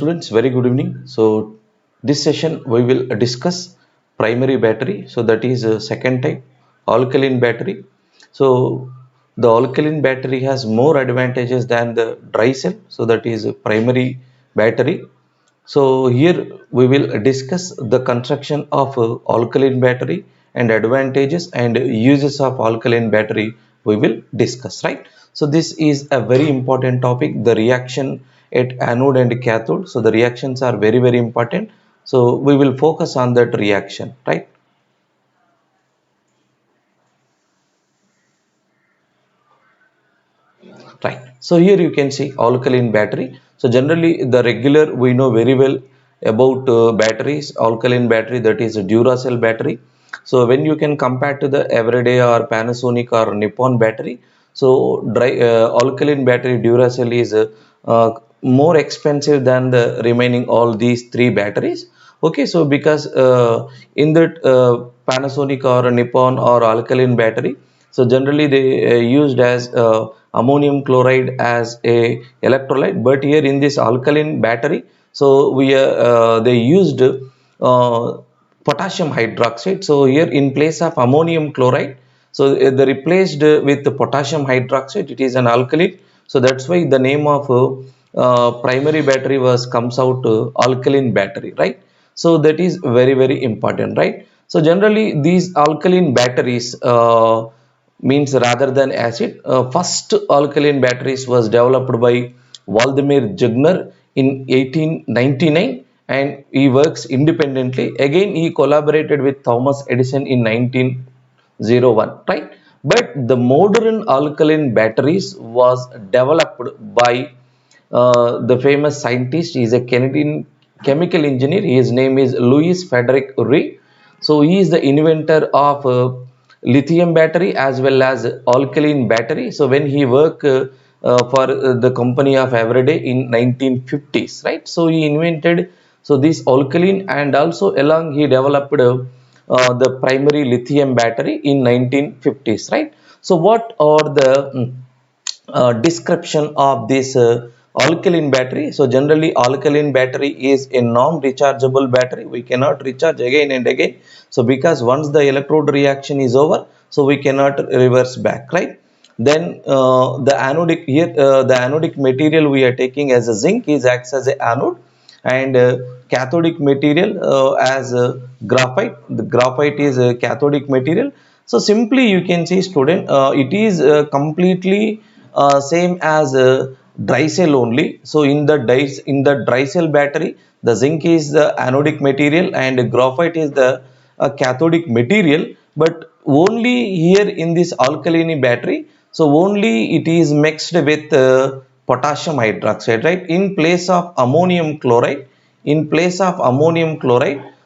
Students, very good evening. So, this session we will discuss primary battery. So, that is second type alkaline battery. So, the alkaline battery has more advantages than the dry cell. So, that is primary battery. So, here we will discuss the construction of alkaline battery and advantages and uses of alkaline battery we will discuss, right? So, this is a very important topic, the reaction at anode and cathode. So, the reactions are very important. So, we will focus on that reaction, right? Right. So here you can see alkaline battery. So generally the regular we know very well about batteries, alkaline battery, that is a Duracell battery. So when you can compare to the everyday or Panasonic or Nippon battery, so alkaline battery Duracell is more expensive than the remaining all these three batteries. Okay, so because in that Panasonic or Nippon or alkaline battery, so generally they used as ammonium chloride as a electrolyte, but here in this alkaline battery, so they used potassium hydroxide. So here in place of ammonium chloride, so they replaced with the potassium hydroxide. It is an alkaline, so that's why the name of primary battery was comes out alkaline battery, right? So that is very important, right? So generally these alkaline batteries means rather than acid. First alkaline batteries was developed by Vladimir Jungner in 1899 and he works independently. Again, he collaborated with Thomas Edison in 1901, right? But the modern alkaline batteries was developed by the famous scientist. He is a Canadian chemical engineer. His name is Louis Frederick Rey. So he is the inventor of lithium battery as well as alkaline battery. So when he worked for the company of Everyday in 1950s, right? So he invented so this alkaline and also along he developed the primary lithium battery in 1950s, right? So what are the description of this alkaline battery? So generally alkaline battery is a non-rechargeable battery. We cannot recharge again and again. So because once the electrode reaction is over, so we cannot reverse back, right? Then the anodic material we are taking as a zinc is acts as a anode, and cathodic material as graphite. The graphite is a cathodic material. So simply you can see, student, it is completely same as dry cell only. So in the dry cell battery, the zinc is the anodic material and graphite is the cathodic material. But only here in this alkaline battery, so only it is mixed with potassium hydroxide, right? In place of ammonium chloride,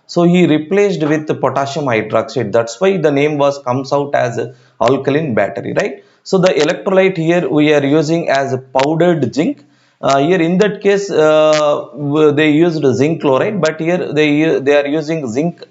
so he replaced with the potassium hydroxide. That's why the name was comes out as alkaline battery, right? So the electrolyte here we are using as powdered zinc. Here in that case they used zinc chloride, but here they are using zinc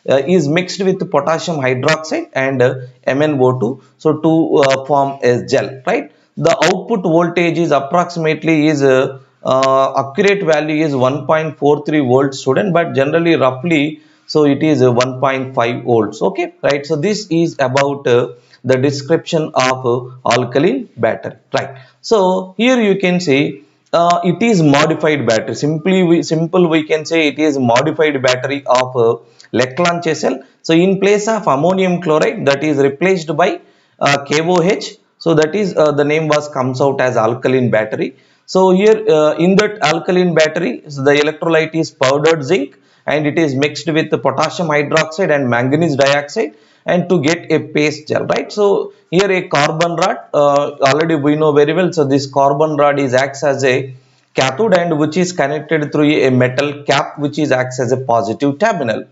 is mixed with potassium hydroxide and MnO2, so to form a gel, right? The output voltage is approximately is accurate value is 1.43 volts, student, but generally roughly so it is 1.5 volts. Okay, right? So this is about the description of alkaline battery, right? So here you can see it is modified battery. Simple we can say it is modified battery of Leclanche cell. So in place of ammonium chloride, that is replaced by KOH. So that is the name was comes out as alkaline battery. So here in that alkaline battery, so the electrolyte is powdered zinc and it is mixed with the potassium hydroxide and manganese dioxide and to get a paste gel, right? So here a carbon rod, already we know very well. So this carbon rod is acts as a cathode and which is connected through a metal cap which is acts as a positive terminal,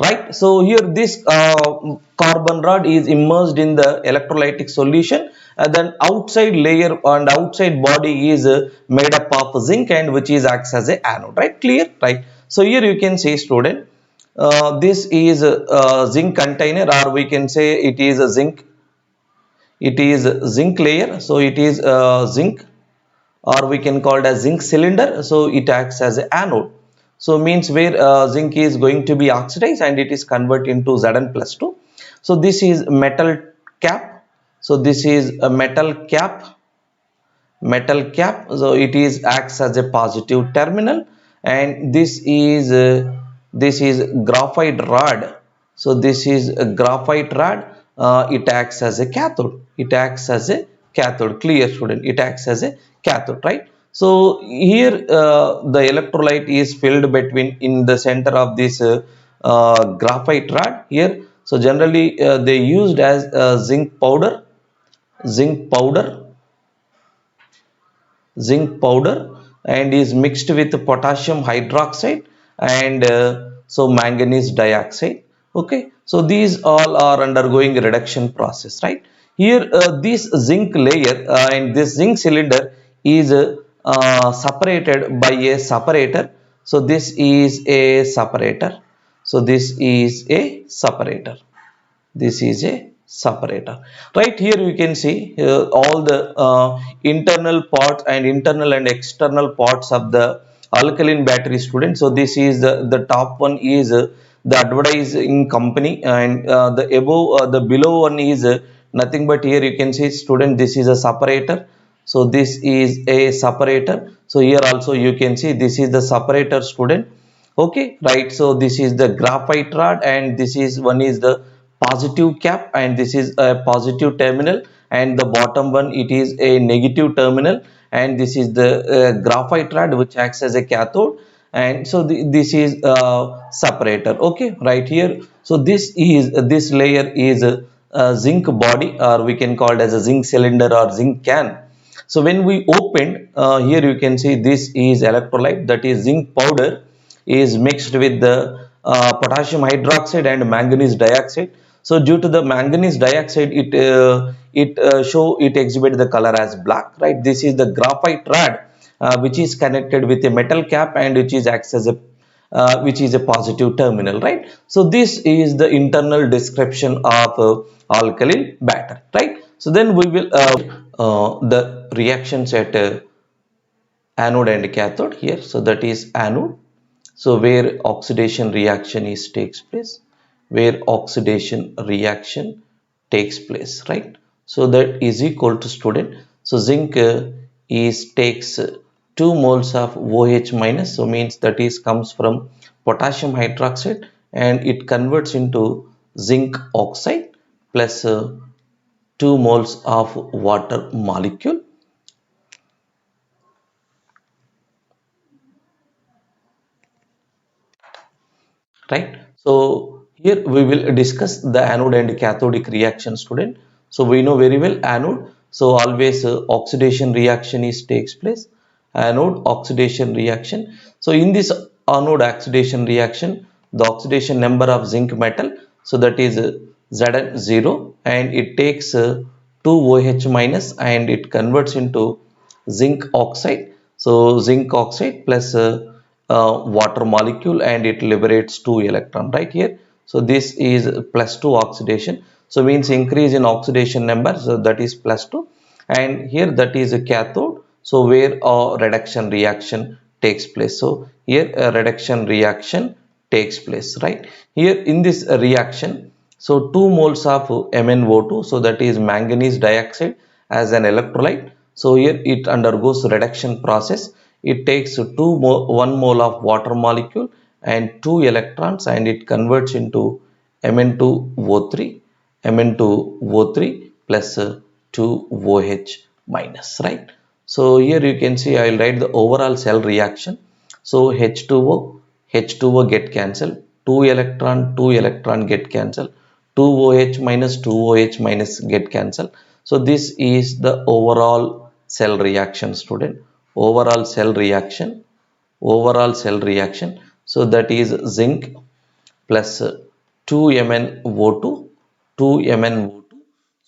right? So here this carbon rod is immersed in the electrolytic solution, and then outside layer and outside body is made up of zinc and which is acts as a anode, right? Clear, right? So here you can say, student, this is a zinc container, or we can say it is a zinc, it is zinc layer. So it is zinc or we can call it as zinc cylinder. So it acts as an anode. So means where zinc is going to be oxidized and it is converted into Zn plus 2. So this is metal cap. So this is a metal cap, so it is acts as a positive terminal, and this is graphite rod. So this is a graphite rod. It acts as a cathode. Clear, student? It acts as a cathode, right? So here the electrolyte is filled between in the center of this graphite rod here. So generally they used as zinc powder and is mixed with potassium hydroxide and so manganese dioxide. Okay, so these all are undergoing reduction process, right? Here this zinc layer and this zinc cylinder is separated by a separator. So this is a separator. So this is a separator. This is a separator. Right here you can see all the internal parts and internal and external parts of the alkaline battery, student. So this is the top one is the advertising company, and the below one is nothing but here you can see, student, this is a separator. So this is a separator. So here also you can see this is the separator, student. Okay, right? So this is the graphite rod and this is one is the positive cap and this is a positive terminal, and the bottom one it is a negative terminal, and this is the graphite rod which acts as a cathode, and so this is separator. Okay, right here. So this layer is a zinc body, or we can call it as a zinc cylinder or zinc can. So when we opened here you can see this is electrolyte, that is zinc powder is mixed with the potassium hydroxide and manganese dioxide. So due to the manganese dioxide, it exhibits the color as black, right? This is the graphite rod which is connected with a metal cap and which is a positive terminal, right? So this is the internal description of alkaline battery, right? So then we will the reactions at anode and cathode here. So that is anode. So where oxidation reaction takes place, right? So that is equal to, student. So zinc is takes 2 moles of OH minus. So means that is comes from potassium hydroxide and it converts into zinc oxide plus 2 moles of water molecule. Right? So here we will discuss the anode and cathodic reaction, student. So we know very well anode. So always oxidation reaction is takes place. Anode oxidation reaction. So in this anode oxidation reaction, the oxidation number of zinc metal, so that is Zn0, and it takes 2 OH minus and it converts into zinc oxide. So zinc oxide plus water molecule and it liberates 2 electron right here. So this is plus 2 oxidation. So means increase in oxidation number, so that is plus 2, and here that is a cathode. So where a reduction reaction takes place. So here a reduction reaction takes place, right? Here in this reaction, so 2 moles of MnO2, so that is manganese dioxide as an electrolyte. So here it undergoes reduction process. It takes 1 mole of water molecule and 2 electrons and it converts into Mn2O3 plus 2 OH minus, right? So here you can see I will write the overall cell reaction. So H2O get cancelled, 2 electron get cancelled, 2 OH minus 2 OH minus get cancelled. So this is the overall cell reaction, student. Overall cell reaction. So that is zinc plus 2 MnO2,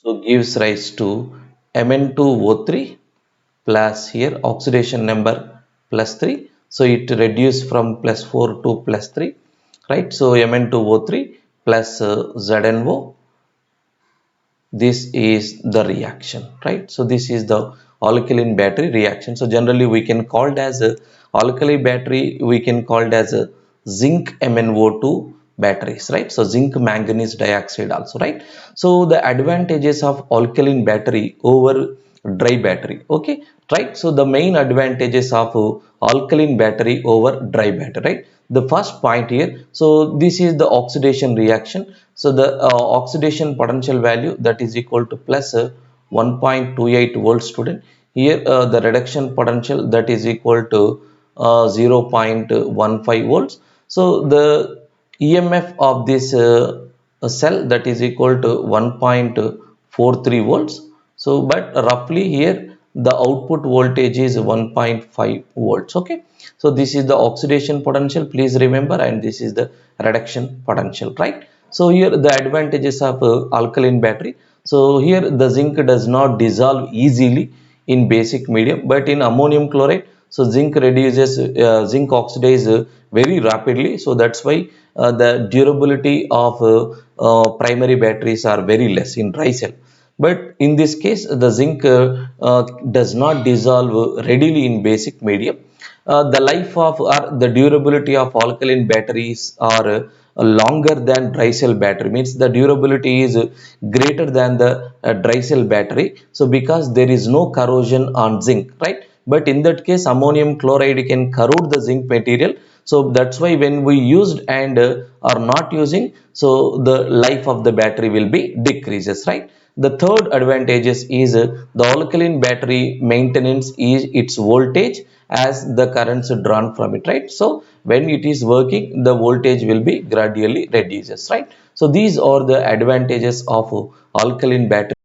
so gives rise to Mn2O3 plus here oxidation number plus 3. So it reduced from plus 4 to plus 3, right? So Mn2O3 plus ZnO. This is the reaction, right? So this is the alkaline battery reaction. So generally we can call it as a alkali battery, we can call it as a zinc MnO2 batteries, right? So zinc manganese dioxide also, right? So the advantages of alkaline battery over dry battery, okay, right? So the main advantages of alkaline battery over dry battery, right? The first point here, so this is the oxidation reaction. So the oxidation potential value, that is equal to plus 1.28 volts student. Here the reduction potential, that is equal to 0.15 volts. So the EMF of this cell, that is equal to 1.43 volts. So but roughly here the output voltage is 1.5 volts, okay. So this is the oxidation potential, please remember, and this is the reduction potential, right? So here the advantages of alkaline battery. So here the zinc does not dissolve easily in basic medium, but in ammonium chloride, so zinc reduces, zinc oxidize very rapidly. So that's why the durability of primary batteries are very less in dry cell. But in this case, the zinc does not dissolve readily in basic medium. The life of or the durability of alkaline batteries are longer than dry cell battery, means the durability is greater than the dry cell battery. So because there is no corrosion on zinc, right? But in that case, ammonium chloride can corrode the zinc material. So that's why when we used and are not using, so the life of the battery will be decreases, right? The third advantages is the alkaline battery maintenance is its voltage as the currents drawn from it, right? So when it is working, the voltage will be gradually reduces, right? So these are the advantages of alkaline battery.